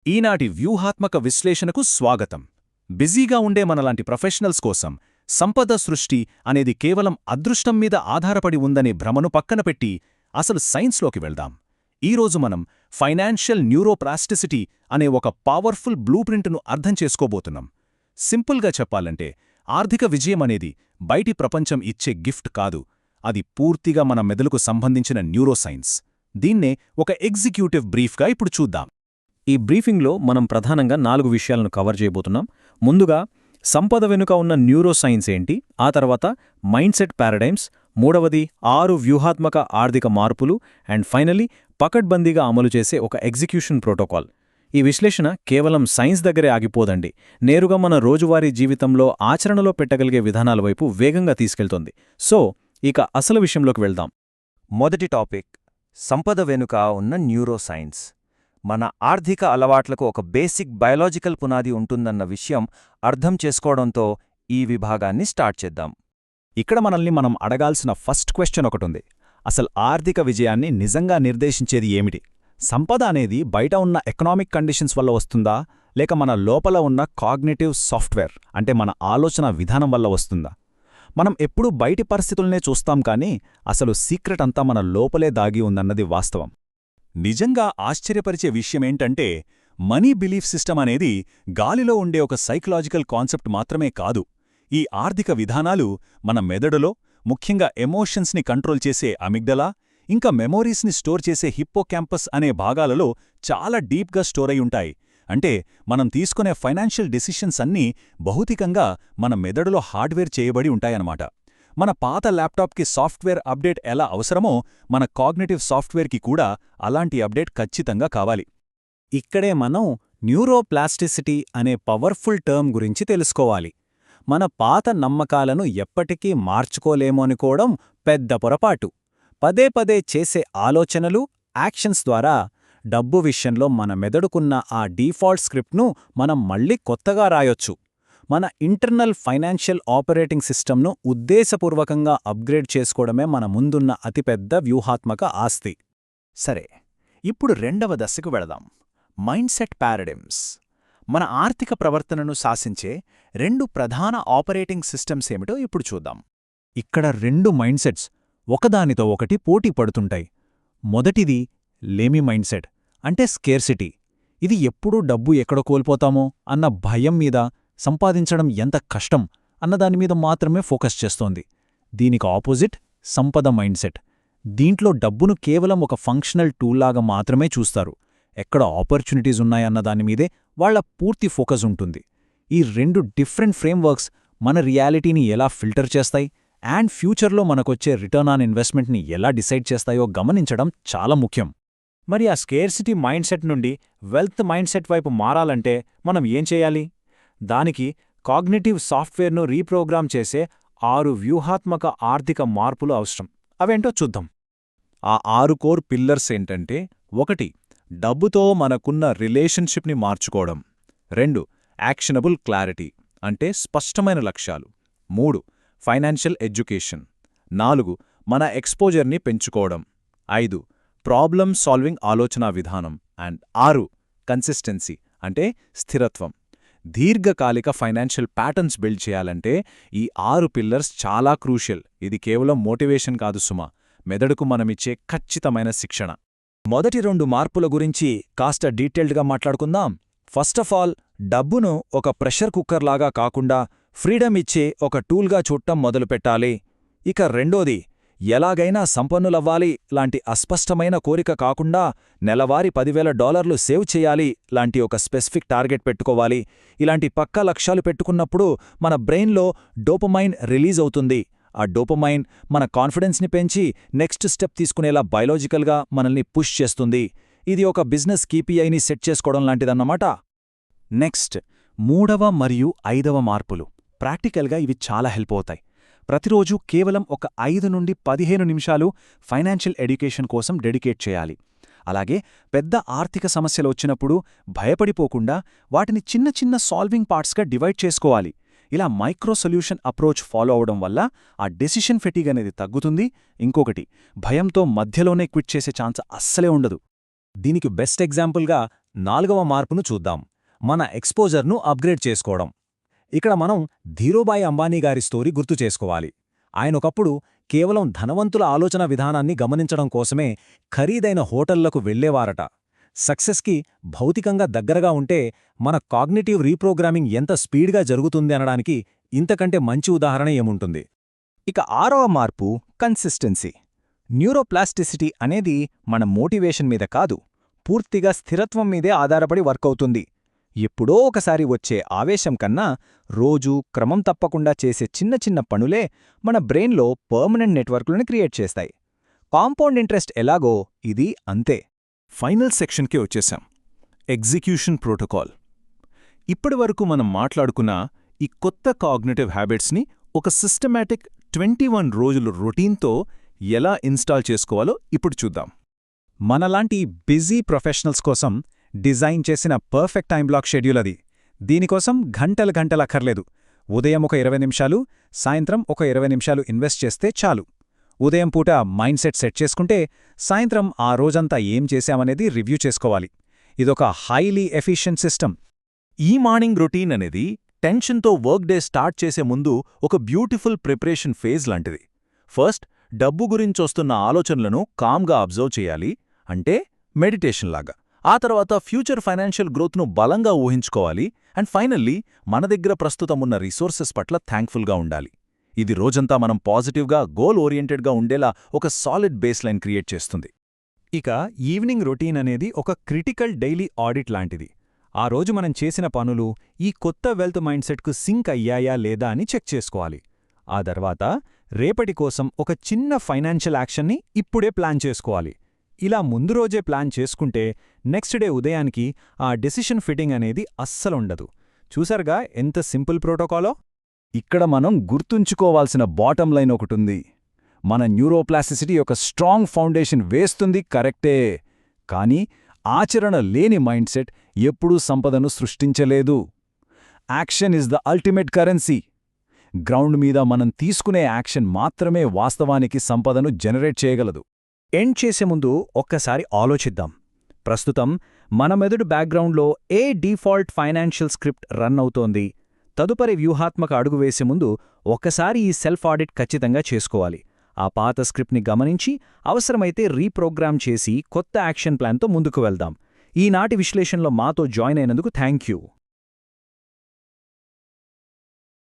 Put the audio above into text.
ఈనాటి వ్యూహాత్మక విశ్లేషణకు స్వాగతం. బిజీగా ఉండే మనలాంటి ప్రొఫెషనల్స్ కోసం సంపద సృష్టి అనేది కేవలం అదృష్టం మీద ఆధారపడి ఉందనే భ్రమను పక్కనపెట్టి అసలు సైన్స్లోకి వెళ్దాం. ఈరోజు మనం ఫైనాన్షియల్ న్యూరోప్లాస్టిసిటీ అనే ఒక పవర్ఫుల్ బ్లూప్రింట్ను అర్థం చేసుకోబోతున్నాం. సింపుల్గా చెప్పాలంటే ఆర్థిక విజయం అనేది బయటి ప్రపంచం ఇచ్చే గిఫ్ట్ కాదు, అది పూర్తిగా మన మెదడుకు సంబంధించిన న్యూరోసైన్స్. దీన్నే ఒక ఎగ్జిక్యూటివ్ బ్రీఫ్గా ఇప్పుడు చూద్దాం. ఈ బ్రీఫింగ్లో మనం ప్రధానంగా 4 విషయాలను కవర్ చేయబోతున్నాం. ముందుగా సంపద వెనుక ఉన్న న్యూరోసైన్స్ ఏంటి, ఆ తర్వాత మైండ్ సెట్ పారాడైమ్స్, మూడవది 6 వ్యూహాత్మక ఆర్థిక మార్పులు, అండ్ ఫైనలీ పకడ్బందీగా అమలు చేసే ఒక ఎగ్జిక్యూషన్ ప్రోటోకాల్. ఈ విశ్లేషణ కేవలం సైన్స్ దగ్గరే ఆగిపోదండి, నేరుగా మన రోజువారీ జీవితంలో ఆచరణలో పెట్టగలిగే విధానాల వైపు వేగంగా తీసుకెళ్తోంది. సో ఇక అసలు విషయంలోకి వెళ్దాం. మొదటి టాపిక్, సంపద వెనుక ఉన్న న్యూరోసైన్స్. మన ఆర్థిక అలవాట్లకు ఒక బేసిక్ బయాలజికల్ పునాది ఉంటుందన్న విషయం అర్థం చేసుకోవడంతో ఈ విభాగాన్ని స్టార్ట్ చేద్దాం. ఇక్కడ మనం అడగాల్సిన ఫస్ట్ క్వశ్చన్ ఒకటుంది. అసలు ఆర్థిక విజయాన్ని నిజంగా నిర్దేశించేది ఏమిటి? సంపద అనేది బయట ఉన్న ఎకనామిక్ కండిషన్స్ వల్ల వస్తుందా, లేక మన లోపల ఉన్న కాగ్నిటివ్ సాఫ్ట్వేర్ అంటే మన ఆలోచన విధానం వల్ల వస్తుందా? మనం ఎప్పుడూ బయటి పరిస్థితులనే చూస్తాం, కానీ అసలు సీక్రెట్ అంతా మన లోపలే దాగి ఉందన్నది వాస్తవం. నిజంగా ఆశ్చర్యపరిచే విషయమేంటంటే, మనీ బిలీఫ్ సిస్టమ్ అనేది గాలిలో ఉండే ఒక సైకలాజికల్ కాన్సెప్ట్ మాత్రమే కాదు. ఈ ఆర్థిక విధానాలు మన మెదడులో, ముఖ్యంగా ఎమోషన్స్ని కంట్రోల్ చేసే అమిగ్డలా, ఇంకా మెమోరీస్ని స్టోర్ చేసే హిప్పోక్యాంపస్ అనే భాగాలలో చాలా డీప్గా స్టోర్ అయి ఉంటాయి. అంటే మనం తీసుకునే ఫైనాన్షియల్ డెసిషన్స్ అన్నీ భౌతికంగా మన మెదడులో హార్డ్వేర్ చేయబడి ఉంటాయన్నమాట. మన పాత ల్యాప్టాప్కి సాఫ్ట్వేర్ అప్డేట్ ఎలా అవసరమో మన కాగ్నిటివ్ సాఫ్ట్వేర్కి కూడా అలాంటి అప్డేట్ ఖచ్చితంగా కావాలి. ఇక్కడే మనం న్యూరోప్లాస్టిసిటీ అనే పవర్ఫుల్ టర్మ్ గురించి తెలుసుకోవాలి. మన పాత నమ్మకాలను ఎప్పటికీ మార్చుకోలేమనుకోవడం పెద్ద పొరపాటు. పదే పదే చేసే ఆలోచనలు, యాక్షన్స్ ద్వారా డబ్బు విషయంలో మన మెదడుకున్న ఆ డీఫాల్ట్ స్క్రిప్ట్ను మనం మళ్ళీ కొత్తగా రాయొచ్చు. మన ఇంటర్నల్ ఫైనాన్షియల్ ఆపరేటింగ్ సిస్టమ్ను ఉద్దేశపూర్వకంగా అప్గ్రేడ్ చేసుకోవడమే మన ముందున్న అతిపెద్ద వ్యూహాత్మక ఆస్తి. సరే, ఇప్పుడు రెండవ దశకు వెళదాం. Mind set పారాడిమ్స్. మన ఆర్థిక ప్రవర్తనను శాసించే 2 ప్రధాన ఆపరేటింగ్ సిస్టమ్స్ ఏమిటో ఇప్పుడు చూద్దాం. ఇక్కడ 2 మైండ్ సెట్స్ ఒకదానితో ఒకటి పోటీ పడుతుంటాయి. మొదటిది లేమి మైండ్ సెట్, అంటే స్కేర్సిటీ. ఇది ఎప్పుడూ డబ్బు ఎక్కడ కోల్పోతామో అన్న భయం మీద, సంపాదించడం ఎంత కష్టం అన్నదానిమీద మాత్రమే ఫోకస్ చేస్తోంది. దీనికి ఆపోజిట్ సంపద మైండ్ సెట్. దీంట్లో డబ్బును కేవలం ఒక ఫంక్షనల్ టూల్లాగా మాత్రమే చూస్తారు. ఎక్కడ ఆపర్చునిటీస్ ఉన్నాయన్నదానిమీదే వాళ్ల పూర్తి ఫోకస్ ఉంటుంది. ఈ 2 డిఫరెంట్ ఫ్రేమ్వర్క్స్ మన రియాలిటీని ఎలా ఫిల్టర్ చేస్తాయి అండ్ ఫ్యూచర్లో మనకొచ్చే రిటర్న్ ఆన్ ఇన్వెస్ట్మెంట్ని ఎలా డిసైడ్ చేస్తాయో గమనించడం చాలా ముఖ్యం. మరి ఆ స్కేర్సిటీ మైండ్ సెట్ నుండి వెల్త్ మైండ్ సెట్ వైపు మారాలంటే మనం ఏం చేయాలి? దానికి కాగ్నిటివ్ సాఫ్ట్వేర్ను రీప్రోగ్రామ్ చేసే 6 వ్యూహాత్మక ఆర్థిక మార్పులు అవసరం. అవేంటో చూద్దాం. ఆ 6 కోర్ పిల్లర్స్ ఏంటంటే: 1. డబ్బుతో మనకున్న రిలేషన్షిప్ని మార్చుకోవడం. 2. యాక్షనబుల్ క్లారిటీ, అంటే స్పష్టమైన లక్ష్యాలు. 3. Financial education. 4. మన ఎక్స్పోజర్ని పెంచుకోవడం. 5. ప్రాబ్లమ్ సాల్వింగ్ ఆలోచనా విధానం. అండ్ 6. కన్సిస్టెన్సీ, అంటే స్థిరత్వం. దీర్ఘకాలిక ఫైనాన్షియల్ ప్యాటర్న్స్ బిల్డ్ చేయాలంటే ఈ 6 పిల్లర్స్ చాలా క్రూషియల్. ఇది కేవలం మోటివేషన్ కాదు సుమా, మెదడుకు మనమిచ్చే ఖచ్చితమైన శిక్షణ. మొదటి 2 మార్పుల గురించి కాస్త డీటెయిల్డ్గా మాట్లాడుకుందాం. ఫస్ట్ ఆఫ్ ఆల్, డబ్బును ఒక ప్రెషర్ కుక్కర్లాగా కాకుండా ఫ్రీడమ్ ఇచ్చే ఒక టూల్గా చూడటం మొదలుపెట్టాలి. ఇక రెండోది, ఎలాగైనా సంపన్నులవ్వాలి లాంటి అస్పష్టమైన కోరిక కాకుండా నెలవారీ $10,000 సేవ్ చేయాలి లాంటి ఒక స్పెసిఫిక్ టార్గెట్ పెట్టుకోవాలి. ఇలాంటి పక్కా లక్ష్యాలు పెట్టుకున్నప్పుడు మన బ్రెయిన్లో డోపమైన్ రిలీజ్ అవుతుంది. ఆ డోపమైన్ మన కాన్ఫిడెన్స్ని పెంచి నెక్స్ట్ స్టెప్ తీసుకునేలా బయాలజికల్గా మనల్ని పుష్ చేస్తుంది. ఇది ఒక బిజినెస్ KPIని సెట్ చేసుకోవడం లాంటిదన్నమాట. నెక్స్ట్, 3వ మరియు 5వ మార్పులు. ప్రాక్టికల్గా ఇవి చాలా హెల్ప్ అవుతాయి. ప్రతిరోజు కేవలం ఒక 5 నుండి 15 నిమిషాలు ఫైనాన్షియల్ ఎడ్యుకేషన్ కోసం డెడికేట్ చేయాలి. అలాగే పెద్ద ఆర్థిక సమస్యలు వచ్చినప్పుడు భయపడిపోకుండా వాటిని చిన్న చిన్న సాల్వింగ్ పార్ట్స్గా డివైడ్ చేసుకోవాలి. ఇలా మైక్రో సొల్యూషన్ అప్రోచ్ ఫాలో అవడం వల్ల ఆ డెసిషన్ ఫెటీగ్ అనేది తగ్గుతుంది. ఇంకొకటి, భయంతో మధ్యలోనే క్విట్ చేసే ఛాన్స్ అస్సలే ఉండదు. దీనికి బెస్ట్ ఎగ్జాంపుల్గా 4వ మార్పును చూద్దాం, మన ఎక్స్పోజర్ను అప్గ్రేడ్ చేసుకోవడం. ఇక్కడ మనం ధీరూభాయ్ అంబానీ గారి స్టోరీ గుర్తు చేసుకోవాలి. ఆయనొకప్పుడు కేవలం ధనవంతుల ఆలోచన విధానాన్ని గమనించడం కోసమే ఖరీదైన హోటళ్లకు వెళ్లేవారట. సక్సెస్కి భౌతికంగా దగ్గరగా ఉంటే మన కాగ్నిటివ్ రీప్రోగ్రామింగ్ ఎంత స్పీడ్గా జరుగుతుంది అనడానికి ఇంతకంటే మంచి ఉదాహరణ ఏముంటుంది. ఇక 6వ మార్పు కన్సిస్టెన్సీ. న్యూరోప్లాస్టిసిటీ అనేది మన మోటివేషన్ మీద కాదు, పూర్తిగా స్థిరత్వం మీదే ఆధారపడి వర్కవుతుంది. ఎప్పుడో ఒకసారి వచ్చే ఆవేశం కన్నా రోజూ క్రమం తప్పకుండా చేసే చిన్న చిన్న పనులే మన బ్రెయిన్లో పర్మనెంట్ నెట్వర్క్లను క్రియేట్ చేస్తాయి. కాంపౌండ్ ఇంట్రెస్ట్ ఎలాగో ఇది అంతే. ఫైనల్ సెక్షన్కి వచ్చేశాం, ఎగ్జిక్యూషన్ ప్రోటోకాల్. ఇప్పటివరకు మనం మాట్లాడుకున్న ఈ కొత్త కాగ్నిటివ్ హ్యాబిట్స్ని ఒక సిస్టమాటిక్ 21 రోజుల రొటీన్తో ఎలా ఇన్స్టాల్ చేసుకోవాలో ఇప్పుడు చూద్దాం. మనలాంటి బిజీ ప్రొఫెషనల్స్ కోసం డిజైన్ చేసిన పర్ఫెక్ట్ టైం బ్లాక్ షెడ్యూల్ అది. దీనికోసం గంటలక్కర్లేదు. ఉదయం ఒక 20 నిమిషాలు, సాయంత్రం ఒక 20 నిమిషాలు ఇన్వెస్ట్ చేస్తే చాలు. ఉదయం పూట మైండ్ సెట్ చేసుకుంటే సాయంత్రం ఆ రోజంతా ఏం చేశామనేది రివ్యూ చేసుకోవాలి. ఇదొక హైలీ ఎఫిషియెంట్ సిస్టమ్. ఈ మార్నింగ్ రొటీన్ అనేది టెన్షన్తో వర్క్ డే స్టార్ట్ చేసే ముందు ఒక బ్యూటిఫుల్ ప్రిపరేషన్ ఫేజ్ లాంటిది. ఫస్ట్, డబ్బు గురించొస్తున్న ఆలోచనలను కామ్గా అబ్జర్వ్ చేయాలి, అంటే మెడిటేషన్ లాగా. ఆ తర్వాత ఫ్యూచర్ ఫైనాన్షియల్ గ్రోత్ను బలంగా ఊహించుకోవాలి. అండ్ ఫైనల్లీ, మన దగ్గర ప్రస్తుతమున్న రిసోర్సెస్ పట్ల థ్యాంక్ఫుల్గా ఉండాలి. ఇది రోజంతా మనం పాజిటివ్గా, గోల్ ఓరియంటెడ్గా ఉండేలా ఒక సాలిడ్ బేస్ లైన్ క్రియేట్ చేస్తుంది. ఇక ఈవినింగ్ రొటీన్ అనేది ఒక క్రిటికల్ డైలీ ఆడిట్ లాంటిది. ఆ రోజు మనం చేసిన పనులు ఈ కొత్త వెల్త్ మైండ్ సెట్కు సింక్ అయ్యాయా లేదా అని చెక్ చేసుకోవాలి. ఆ తర్వాత రేపటి కోసం ఒక చిన్న ఫైనాన్షియల్ యాక్షన్ని ఇప్పుడే ప్లాన్ చేసుకోవాలి. ఇలా ముందు రోజే ప్లాన్ చేసుకుంటే నెక్స్ట్ డే ఉదయానికి ఆ డెసిషన్ ఫిట్టింగ్ అనేది అస్సలుండదు. చూసారుగా ఎంత సింపుల్ ప్రోటోకాలో? ఇక్కడ మనం గుర్తుంచుకోవాల్సిన బాటమ్ లైన్ ఒకటుంది. మన న్యూరోప్లాస్టిసిటీ ఒక స్ట్రాంగ్ ఫౌండేషన్ వేస్తుంది కరెక్టే, కానీ ఆచరణ లేని మైండ్ సెట్ ఎప్పుడూ సంపదను సృష్టించలేదు. Action is the ultimate currency. Ground మీద మనం తీసుకునే యాక్షన్ మాత్రమే వాస్తవానికి సంపదను జనరేట్ చేయగలదు. ఎండ్ చేసే ముందు ఒక్కసారి ఆలోచిద్దాం. ప్రస్తుతం మన మెదడు బ్యాక్గ్రౌండ్లో ఏ డిఫాల్ట్ ఫైనాన్షియల్ స్క్రిప్ట్ రన్ అవుతోంది? తదుపరి వ్యూహాత్మక అడుగు వేసే ముందు ఒక్కసారి ఈ సెల్ఫ్ ఆడిట్ ఖచ్చితంగా చేసుకోవాలి. ఆ పాత స్క్రిప్ట్ని గమనించి అవసరమైతే రీప్రోగ్రామ్ చేసి కొత్త యాక్షన్ ప్లాన్తో ముందుకు వెళ్దాం. ఈనాటి విశ్లేషణలో మాతో జాయిన్ అయినందుకు థ్యాంక్ యూ.